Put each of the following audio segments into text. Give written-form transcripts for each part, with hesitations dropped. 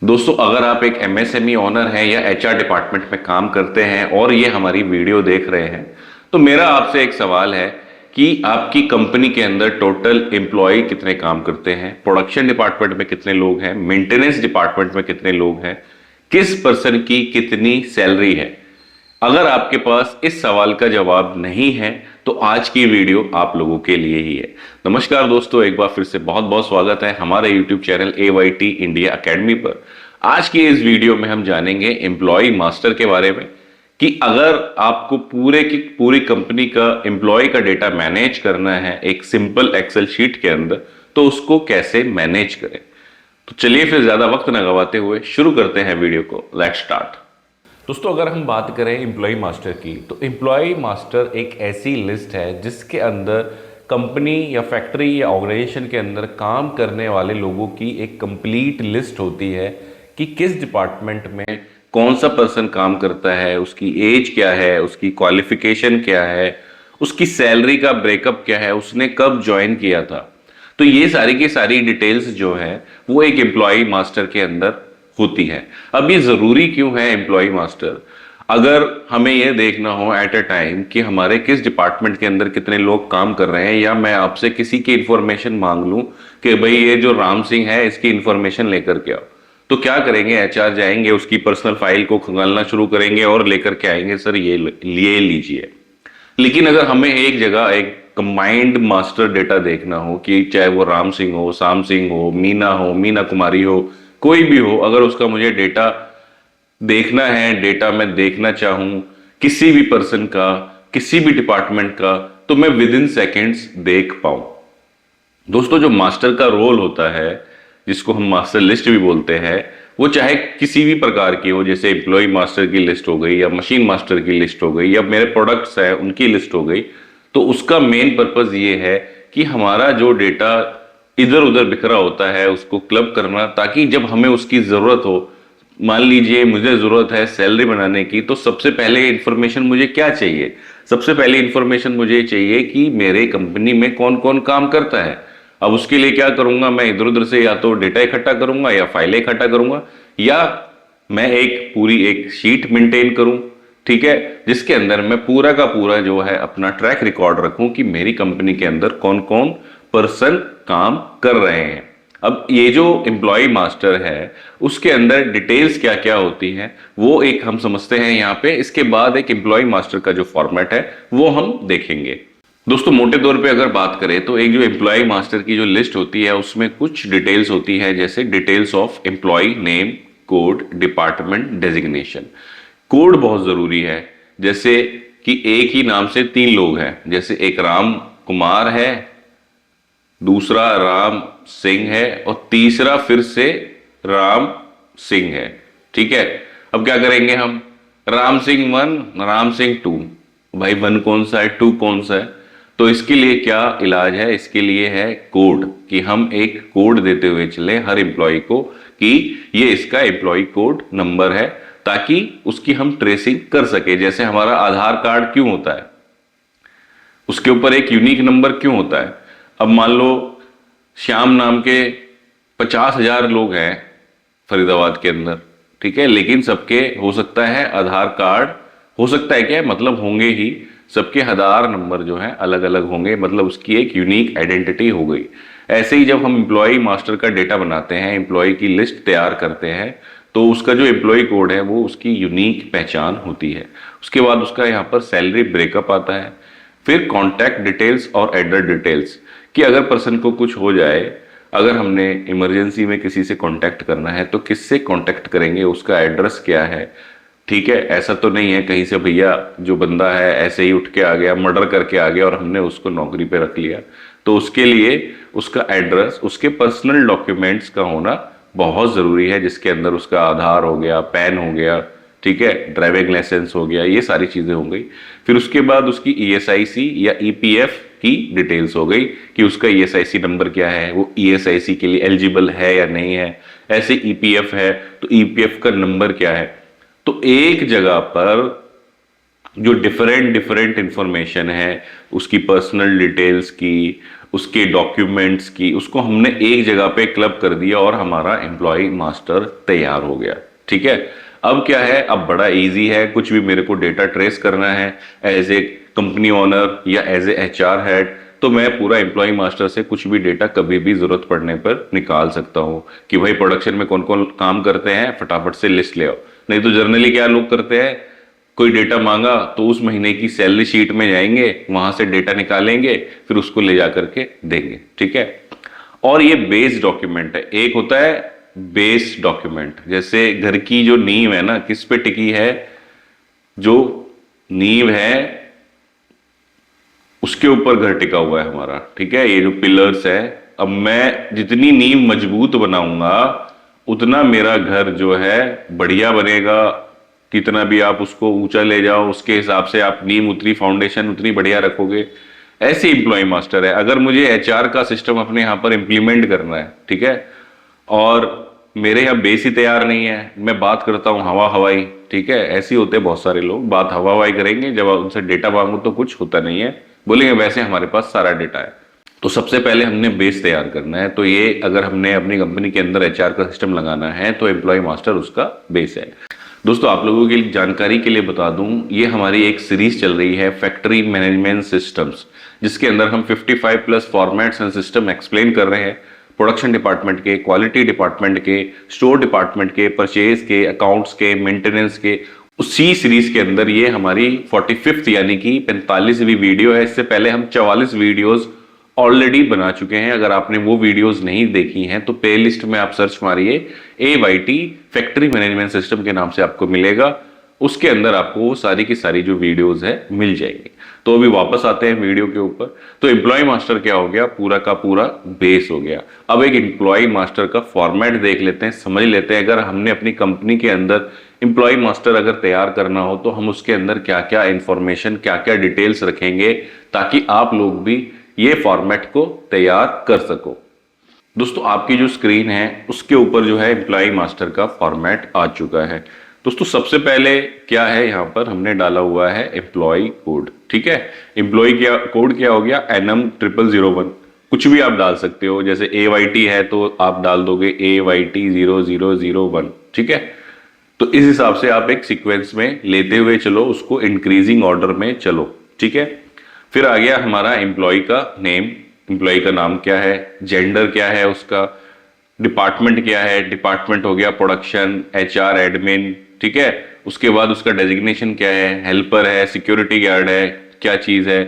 दोस्तों, अगर आप एक एमएसएमई ओनर हैं या एचआर डिपार्टमेंट में काम करते हैं और ये हमारी वीडियो देख रहे हैं, तो मेरा आपसे एक सवाल है कि आपकी कंपनी के अंदर टोटल एम्प्लॉय कितने काम करते हैं, प्रोडक्शन डिपार्टमेंट में कितने लोग हैं, मेंटेनेंस डिपार्टमेंट में कितने लोग हैं, किस पर्सन की कितनी सैलरी है। अगर आपके पास इस सवाल का जवाब नहीं है तो आज की वीडियो आप लोगों के लिए ही है। नमस्कार दोस्तों, एक बार फिर से बहुत बहुत स्वागत है हमारे YouTube channel AYT India academy पर। आज की इस वीडियो में हम जानेंगे एम्प्लॉय मास्टर के बारे में कि अगर आपको पूरे की पूरी कंपनी का एम्प्लॉय का डेटा मैनेज करना है एक सिंपल एक्सेल शीट के अंदर, तो उसको कैसे मैनेज करें। तो चलिए फिर ज्यादा वक्त न गवाते हुए शुरू करते हैं वीडियो को। Let's start. दोस्तों, अगर हम बात करें एम्प्लॉय मास्टर की, तो एम्प्लॉय मास्टर एक ऐसी लिस्ट है जिसके अंदर कंपनी या फैक्ट्री या ऑर्गेनाइजेशन के अंदर काम करने वाले लोगों की एक कंप्लीट लिस्ट होती है कि किस डिपार्टमेंट में कौन सा पर्सन काम करता है, उसकी एज क्या है, उसकी क्वालिफिकेशन क्या है, उसकी सैलरी का ब्रेकअप क्या है, उसने कब ज्वाइन किया था। तो ये सारी की सारी डिटेल्स जो है वो एक एम्प्लॉय मास्टर के अंदर होती है। अब ये जरूरी क्यों है एम्प्लॉय मास्टर? अगर हमें यह देखना हो एट अ टाइम कि हमारे किस डिपार्टमेंट के अंदर कितने लोग काम कर रहे हैं, या मैं आपसे किसी की इंफॉर्मेशन मांग लूं कि भाई ये जो राम सिंह है इसकी इंफॉर्मेशन लेकर के आओ, तो क्या करेंगे? एचआर जाएंगे, उसकी पर्सनल फाइल को खंगालना शुरू करेंगे और लेकर के आएंगे, सर ये लीजिए। लेकिन अगर हमें एक जगह एक कंबाइंड मास्टर डेटा देखना हो कि चाहे वो राम सिंह हो, शाम सिंह हो, मीना कुमारी हो, कोई भी हो, अगर उसका मुझे डेटा देखना है, डेटा मैं देखना चाहूं किसी भी पर्सन का, किसी भी डिपार्टमेंट का, तो मैं विद इन सेकेंड्स देख पाऊं। दोस्तों, जो मास्टर का रोल होता है, जिसको हम मास्टर लिस्ट भी बोलते हैं, वो चाहे किसी भी प्रकार की हो, जैसे एम्प्लॉय मास्टर की लिस्ट हो गई या मशीन मास्टर की लिस्ट हो गई या मेरे प्रोडक्ट्स हैं उनकी लिस्ट हो गई, तो उसका मेन पर्पस ये है कि हमारा जो डेटा इधर उधर बिखरा होता है उसको क्लब करना, ताकि जब हमें उसकी जरूरत हो, मान लीजिए मुझे जरूरत है सैलरी बनाने की, तो सबसे पहले इंफॉर्मेशन मुझे क्या चाहिए? सबसे पहले इंफॉर्मेशन मुझे चाहिए कि मेरे कंपनी में कौन कौन काम करता है। अब उसके लिए क्या करूंगा? मैं इधर उधर से या तो डेटा इकट्ठा करूंगा या फाइलें इकट्ठा करूंगा, या मैं एक पूरी एक शीट मेंटेन करूं, ठीक है, जिसके अंदर मैं पूरा का पूरा जो है अपना ट्रैक रिकॉर्ड रखूं कि मेरी कंपनी के अंदर कौन कौन पर्सन काम कर रहे हैं। अब ये जो एम्प्लॉय मास्टर है उसके अंदर डिटेल्स क्या क्या होती हैं वो एक हम समझते हैं यहाँ पे। इसके बाद एक एम्प्लॉय मास्टर का जो फॉर्मेट है वो हम देखेंगे। दोस्तों, मोटे तौर पे अगर बात करें तो एक जो एम्प्लॉय मास्टर की जो लिस्ट होती है उसमें कुछ डिटेल्स होती है, जैसे details of employee name, code, department, designation. Code बहुत जरूरी है, जैसे कि एक ही नाम से 3 लोग हैं, जैसे एक राम कुमार है, दूसरा राम सिंह है और तीसरा फिर से राम सिंह है, ठीक है। अब क्या करेंगे हम? राम सिंह 1, राम सिंह 2। भाई 1 कौन सा है, 2 कौन सा है? तो इसके लिए क्या इलाज है? इसके लिए है कोड, कि हम एक कोड देते हुए चले हर एम्प्लॉय को कि ये इसका एम्प्लॉय कोड नंबर है, ताकि उसकी हम ट्रेसिंग कर सके। जैसे हमारा आधार कार्ड क्यों होता है, उसके ऊपर एक यूनिक नंबर क्यों होता है? अब मान लो श्याम नाम के 50,000 लोग हैं फरीदाबाद के अंदर, ठीक है, लेकिन सबके हो सकता है आधार कार्ड, हो सकता है क्या, मतलब होंगे ही, सबके आधार नंबर जो है अलग अलग होंगे, मतलब उसकी एक यूनिक आइडेंटिटी हो गई। ऐसे ही जब हम एम्प्लॉय मास्टर का डेटा बनाते हैं, एम्प्लॉय की लिस्ट तैयार करते हैं, तो उसका जो एम्प्लॉय कोड है वो उसकी यूनिक पहचान होती है। उसके बाद उसका यहाँ पर सैलरी ब्रेकअप आता है, फिर कॉन्टैक्ट डिटेल्स और एड्रेस डिटेल्स, कि अगर पर्सन को कुछ हो जाए, अगर हमने इमरजेंसी में किसी से कांटेक्ट करना है तो किससे कांटेक्ट करेंगे, उसका एड्रेस क्या है, ठीक है। ऐसा तो नहीं है कहीं से भैया जो बंदा है ऐसे ही उठ के आ गया, मर्डर करके आ गया और हमने उसको नौकरी पे रख लिया। तो उसके लिए उसका एड्रेस, उसके पर्सनल डॉक्यूमेंट्स का होना बहुत जरूरी है, जिसके अंदर उसका आधार हो गया, पैन हो गया, ठीक है, ड्राइविंग लाइसेंस हो गया, ये सारी चीजें हो गई। फिर उसके बाद उसकी ईएसआईसी या ईपीएफ की डिटेल्स हो गई कि उसका ईएसआईसी नंबर क्या है, वो ईएसआईसी के लिए एलिजिबल है या नहीं है। ऐसे ईपीएफ है तो ईपीएफ का नंबर क्या है। तो एक जगह पर जो डिफरेंट डिफरेंट इंफॉर्मेशन है, उसकी पर्सनल डिटेल्स की, उसके डॉक्यूमेंट्स की, उसको हमने एक जगह पे क्लब कर दिया और हमारा एम्प्लॉय मास्टर तैयार हो गया। ठीक है, अब क्या है, अब बड़ा इजी है, कुछ भी मेरे को डेटा ट्रेस करना है एज ए कंपनी ओनर या एज ए एचआर हेड, तो मैं पूरा एम्प्लॉय मास्टर से कुछ भी डेटा कभी भी जरूरत पड़ने पर निकाल सकता हूं कि भाई प्रोडक्शन में कौन कौन काम करते हैं, फटाफट से लिस्ट ले आओ। नहीं तो जनरली क्या लोग करते हैं, कोई डेटा मांगा तो उस महीने की सैलरी शीट में जाएंगे, वहां से डेटा निकालेंगे, फिर उसको ले जा करके देंगे। ठीक है, और ये बेस डॉक्यूमेंट है। एक होता है बेस डॉक्यूमेंट, जैसे घर की जो नींव है ना, किस पे टिकी है, जो नींव है उसके ऊपर घर टिका हुआ है हमारा। ठीक है, ये जो पिलर्स है, अब मैं जितनी नींव मजबूत बनाऊंगा उतना मेरा घर जो है बढ़िया बनेगा। कितना भी आप उसको ऊंचा ले जाओ, उसके हिसाब से आप नींव उतनी, फाउंडेशन उतनी बढ़िया रखोगे। ऐसे एम्प्लॉय मास्टर है। अगर मुझे एचआर का सिस्टम अपने यहाँ पर इंप्लीमेंट करना है, ठीक है, और मेरे यहाँ बेस ही तैयार नहीं है, मैं बात करता हूँ हवा हवाई। ठीक है, ऐसे होते हैं बहुत सारे लोग, बात हवा हवाई करेंगे, जब उनसे डेटा मांगो तो कुछ होता नहीं है, बोलेंगे वैसे हमारे पास सारा डेटा है। तो सबसे पहले हमने बेस तैयार करना है। तो ये अगर हमने अपनी कंपनी के अंदर एचआर का सिस्टम लगाना है तो एम्प्लॉय मास्टर उसका बेस है। दोस्तों, आप लोगों की जानकारी के लिए बता दूं, ये हमारी एक सीरीज चल रही है फैक्ट्री मैनेजमेंट सिस्टम्स, जिसके अंदर हम 55 plus formats and system explain कर रहे हैं। प्रोडक्शन डिपार्टमेंट के, क्वालिटी डिपार्टमेंट के, स्टोर डिपार्टमेंट के, परचेज के, अकाउंट्स के, मेंटेनेंस के। उसी सीरीज के अंदर ये हमारी 45th यानी कि 45वीं वीडियो है। इससे पहले हम 44 वीडियोस ऑलरेडी बना चुके हैं। अगर आपने वो वीडियोस नहीं देखी हैं तो प्लेलिस्ट में आप सर्च मारिए AYT फैक्ट्री मैनेजमेंट सिस्टम के नाम से आपको मिलेगा। उसके अंदर आपको वो सारी की सारी जो वीडियोस है मिल जाएंगी। तो अभी वापस आते हैं वीडियो के ऊपर। तो एम्प्लॉय मास्टर क्या हो गया, पूरा का पूरा बेस हो गया। अब एक एम्प्लॉय मास्टर का फॉर्मेट देख लेते हैं, समझ लेते हैं। अगर हमने अपनी कंपनी के अंदर एम्प्लॉय मास्टर अगर तैयार करना हो तो हम उसके अंदर क्या क्या इंफॉर्मेशन, क्या क्या डिटेल्स रखेंगे, ताकि आप लोग भी ये फॉर्मेट को तैयार कर सको। दोस्तों, आपकी जो स्क्रीन है उसके ऊपर जो है एम्प्लॉय मास्टर का फॉर्मेट आ चुका है। दोस्तों, सबसे पहले क्या है, यहाँ पर हमने डाला हुआ है एम्प्लॉय कोड। ठीक है, एम्प्लॉय कोड क्या हो गया, NM0001। कुछ भी आप डाल सकते हो, जैसे AYT है तो आप डाल दोगे AYT 0001। ठीक है, तो इस हिसाब से आप एक सीक्वेंस में लेते हुए चलो, उसको इंक्रीजिंग ऑर्डर में चलो। ठीक है, फिर आ गया हमारा एम्प्लॉय का नेम, एम्प्लॉय का नाम क्या है, जेंडर क्या है उसका, डिपार्टमेंट क्या है, डिपार्टमेंट हो गया प्रोडक्शन, HR, एडमिन। ठीक है, उसके बाद उसका डेजिग्नेशन क्या है, हेल्पर है, सिक्योरिटी गार्ड है, क्या चीज है।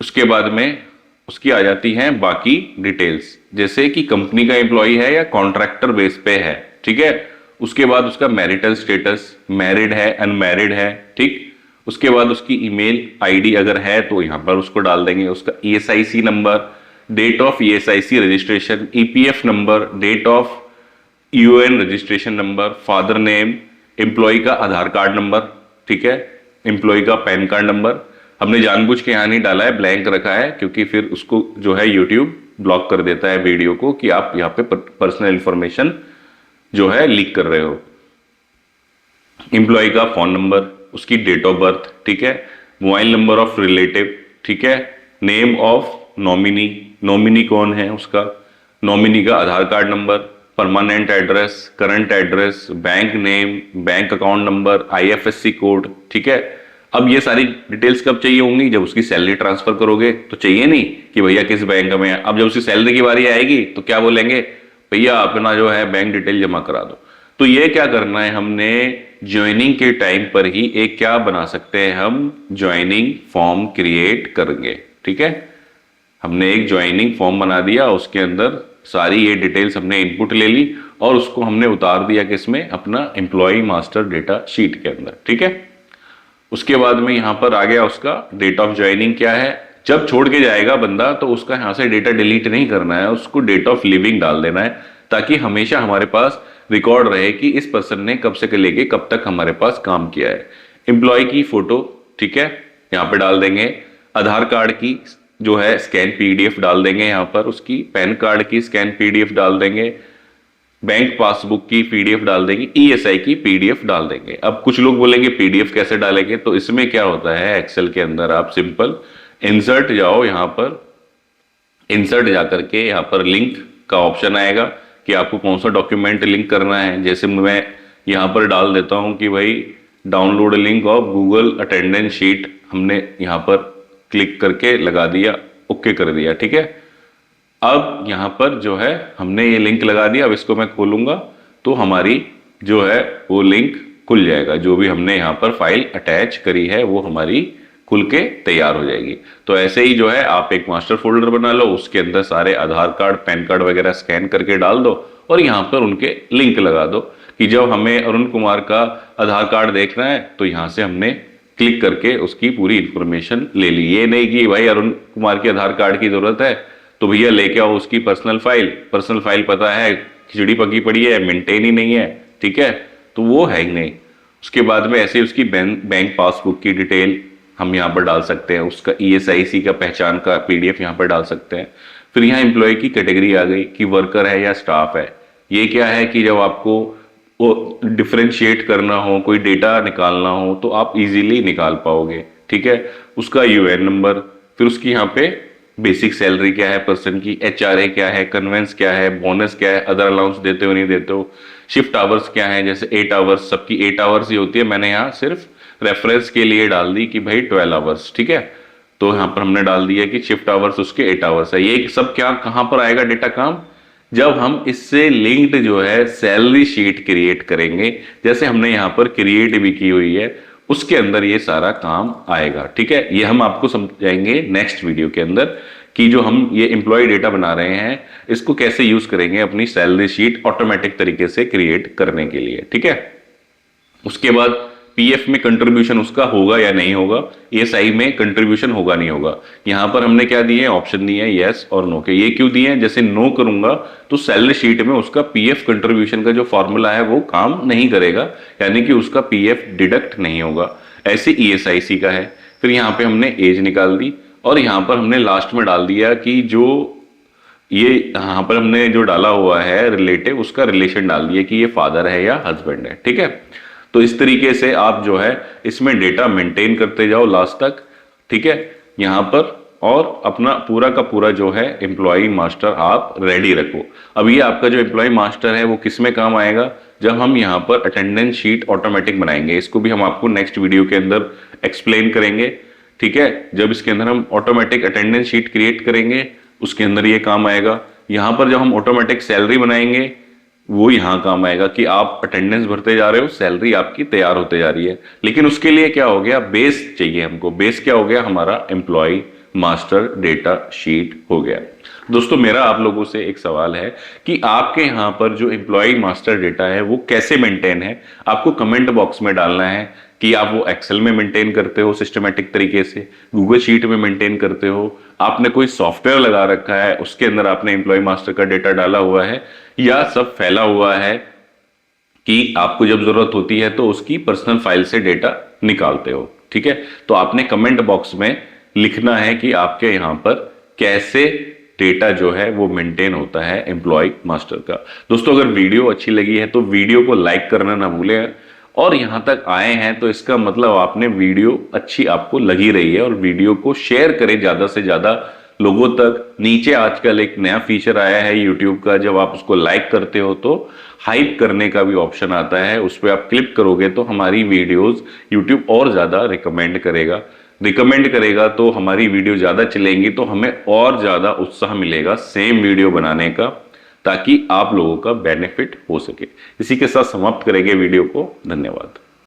उसके बाद में उसकी आ जाती हैं बाकी डिटेल्स, जैसे कि कंपनी का एम्प्लॉय है या कॉन्ट्रैक्टर बेस पे है। ठीक है, उसके बाद उसका मैरिटल स्टेटस, मैरिड है, अनमैरिड है। ठीक, उसके बाद उसकी ईमेल आईडी अगर है तो यहां पर उसको डाल देंगे, उसका ESIC number, date of ESIC registration, EPF number, date of UN registration number, father name, employee का आधार कार्ड नंबर। ठीक है, एम्प्लॉय का पैन कार्ड नंबर। हमने जानबूझ के यहाँ नहीं डाला है, ब्लैंक रखा है, क्योंकि फिर उसको जो है यूट्यूब ब्लॉक कर देता है वीडियो को कि आप यहाँ पे पर्सनल इंफॉर्मेशन जो है लीक कर रहे हो। एम्प्लॉय का फोन नंबर, उसकी डेट ऑफ बर्थ। ठीक है, मोबाइल नंबर ऑफ रिलेटिव। ठीक है, नेम ऑफ नॉमिनी, नॉमिनी कौन है उसका, नॉमिनी का Aadhaar card number, permanent address, current address, bank name, bank account number, IFSC code. ठीक है, अब ये सारी डिटेल्स कब चाहिए होंगी, जब उसकी सैलरी ट्रांसफर करोगे तो चाहिए नहीं कि भैया किस बैंक में है। अब जब उसकी सैलरी की बारी आएगी तो क्या बोलेंगे, भैया अपना जो है बैंक डिटेल जमा करा दो। तो ये क्या करना है, हमने ज्वाइनिंग के टाइम पर ही एक क्या बना सकते हैं, हम ज्वाइनिंग फॉर्म क्रिएट करेंगे। ठीक है, हमने एक ज्वाइनिंग फॉर्म बना दिया, उसके अंदर सारी ये डिटेल्स हमने इनपुट ले ली और उसको हमने उतार दिया किसमें, अपना एम्प्लॉय मास्टर डेटा शीट के अंदर। ठीक है, उसके बाद में यहां पर आ गया उसका डेट ऑफ ज्वाइनिंग क्या है। जब छोड़ के जाएगा बंदा तो उसका यहां से डेटा डिलीट नहीं करना है, उसको डेट ऑफ लिविंग डाल देना है, ताकि हमेशा हमारे पास रिकॉर्ड रहे कि इस पर्सन ने कब से लेके कब तक हमारे पास काम किया है। एम्प्लॉय की फोटो, ठीक है, यहाँ पे डाल देंगे। आधार कार्ड की जो है स्कैन PDF डाल देंगे यहाँ पर, उसकी पैन कार्ड की स्कैन PDF डाल देंगे, बैंक पासबुक की PDF डाल देंगे, ESI की PDF डाल देंगे। अब कुछ लोग बोलेंगे PDF कैसे डालेंगे, तो इसमें क्या होता है, एक्सेल के अंदर आप सिंपल इंसर्ट जाओ, यहाँ पर इंसर्ट जाकर के यहाँ पर लिंक का ऑप्शन आएगा कि आपको कौन सा डॉक्यूमेंट लिंक करना है। जैसे मैं यहाँ पर डाल देता हूँ कि भाई download link of Google attendance sheet, हमने यहाँ पर क्लिक करके लगा दिया, ओके कर दिया, ठीक है। अब यहाँ पर जो है हमने ये लिंक लगा दिया। अब इसको मैं खोलूंगा तो हमारी जो है वो लिंक खुल जाएगा। जो भी हमने यहाँ पर फाइल अटैच करी है वो हमारी खुल के तैयार हो जाएगी। तो ऐसे ही जो है आप एक मास्टर फोल्डर बना लो, उसके अंदर सारे आधार कार्ड, पैन कार्ड वगैरह स्कैन करके डाल दो और यहाँ पर उनके लिंक लगा दो कि जब हमें अरुण कुमार का आधार कार्ड देखना है तो यहाँ से हमने क्लिक करके उसकी पूरी इंफॉर्मेशन ले ली। ये नहीं कि भाई अरुण कुमार के आधार कार्ड की जरूरत है तो भैया लेके आओ उसकी पर्सनल फाइल पता है खिचड़ी पकी पड़ी है, मेंटेन ही नहीं है, ठीक है, तो वो है ही नहीं। उसके बाद में ऐसे उसकी बैंक पासबुक की डिटेल हम यहाँ पर डाल सकते हैं, उसका ESIC का पहचान का PDF यहाँ पर डाल सकते हैं। फिर यहाँ एम्प्लॉय की कैटेगरी आ गई कि वर्कर है या स्टाफ है। ये क्या है कि जब आपको वो डिफरेंशिएट करना हो, कोई डेटा निकालना हो तो आप इजीली निकाल पाओगे, ठीक है। उसका UN नंबर, फिर उसकी यहाँ पे बेसिक सैलरी क्या है पर्सन की, HRA क्या है, कन्वेंस क्या है, बोनस क्या है, अदर अलाउंस देते हो नहीं देते हो, शिफ्ट आवर्स क्या है, जैसे 8 आवर्स, सबकी 8 आवर्स ही होती है, मैंने यहाँ सिर्फ रेफरेंस के लिए डाल दी कि भाई 12 आवर्स, ठीक है। तो यहाँ पर हमने डाल दिया कि शिफ्ट आवर्स उसके 8 आवर्स है। ये सब क्या कहाँ पर आएगा डेटा काम, जब हम इससे लिंक्ड जो है सैलरी शीट क्रिएट करेंगे, जैसे हमने यहाँ पर क्रिएट भी की हुई है, उसके अंदर ये सारा काम आएगा, ठीक है। ये हम आपको समझाएंगे नेक्स्ट वीडियो के अंदर कि जो हम ये एम्प्लॉय डेटा बना रहे हैं इसको कैसे यूज करेंगे अपनी सैलरी शीट ऑटोमेटिक तरीके से क्रिएट करने के लिए, ठीक है। उसके बाद PF में कंट्रीब्यूशन उसका होगा या नहीं होगा, ESI में कंट्रीब्यूशन होगा नहीं होगा। यहां पर हमने क्या दिए, ऑप्शन दिए हैं यस और नो के। ये क्यों दिए हैं, जैसे नो करूंगा तो सैलरी शीट में उसका PF कंट्रीब्यूशन का जो फॉर्मूला है वो काम नहीं करेगा, यानी कि उसका PF डिडक्ट नहीं होगा। ऐसे ESIC का है। फिर यहाँ पे हमने एज निकाल दी और यहाँ पर हमने लास्ट में डाल दिया कि जो ये यहाँ पर हमने जो डाला हुआ है रिलेटिव, उसका रिलेशन डाल दिया कि ये फादर है या हस्बैंड है, ठीक है। तो इस तरीके से आप जो है इसमें डेटा मेंटेन करते जाओ लास्ट तक, ठीक है, यहां पर, और अपना पूरा का पूरा जो है एम्प्लॉय मास्टर आप रेडी रखो। अब ये आपका जो एम्प्लॉय मास्टर है वो किस में काम आएगा, जब हम यहाँ पर अटेंडेंस शीट ऑटोमेटिक बनाएंगे। इसको भी हम आपको नेक्स्ट वीडियो के अंदर एक्सप्लेन करेंगे, ठीक है। जब इसके अंदर हम ऑटोमेटिक अटेंडेंस शीट क्रिएट करेंगे उसके अंदर ये काम आएगा। यहां पर जब हम ऑटोमेटिक सैलरी बनाएंगे वो यहां काम आएगा कि आप अटेंडेंस भरते जा रहे हो, सैलरी आपकी तैयार होते जा रही है। लेकिन उसके लिए क्या हो गया, बेस चाहिए हमको। बेस क्या हो गया, हमारा एम्प्लॉय मास्टर डेटा शीट हो गया। दोस्तों मेरा आप लोगों से एक सवाल है कि आपके यहां पर जो एम्प्लॉय मास्टर डेटा है वो कैसे मेंटेन है। आपको कमेंट बॉक्स में डालना है कि आप वो एक्सेल में मेंटेन करते हो सिस्टमेटिक तरीके से, गूगल शीट में मेंटेन करते हो, आपने कोई सॉफ्टवेयर लगा रखा है उसके अंदर आपने एम्प्लॉय मास्टर का डेटा डाला हुआ है, या सब फैला हुआ है कि आपको जब जरूरत होती है तो उसकी पर्सनल फाइल से डेटा निकालते हो, ठीक है। तो आपने कमेंट बॉक्स में लिखना है कि आपके यहां पर कैसे डेटा जो है वो मेंटेन होता है एम्प्लॉय मास्टर का। दोस्तों अगर वीडियो अच्छी लगी है तो वीडियो को लाइक करना ना भूलें, और यहां तक आए हैं तो इसका मतलब आपने वीडियो अच्छी आपको लगी रही है, और वीडियो को शेयर करें ज्यादा से ज्यादा लोगों तक। नीचे आजकल एक नया फीचर आया है यूट्यूब का, जब आप उसको लाइक करते हो तो हाइप करने का भी ऑप्शन आता है, उस पर आप क्लिक करोगे तो हमारी वीडियोस यूट्यूब और ज्यादा रिकमेंड करेगा तो हमारी वीडियो ज्यादा चलेंगी तो हमें और ज्यादा उत्साह मिलेगा सेम वीडियो बनाने का, ताकि आप लोगों का बेनिफिट हो सके। इसी के साथ समाप्त करेंगे वीडियो को। धन्यवाद।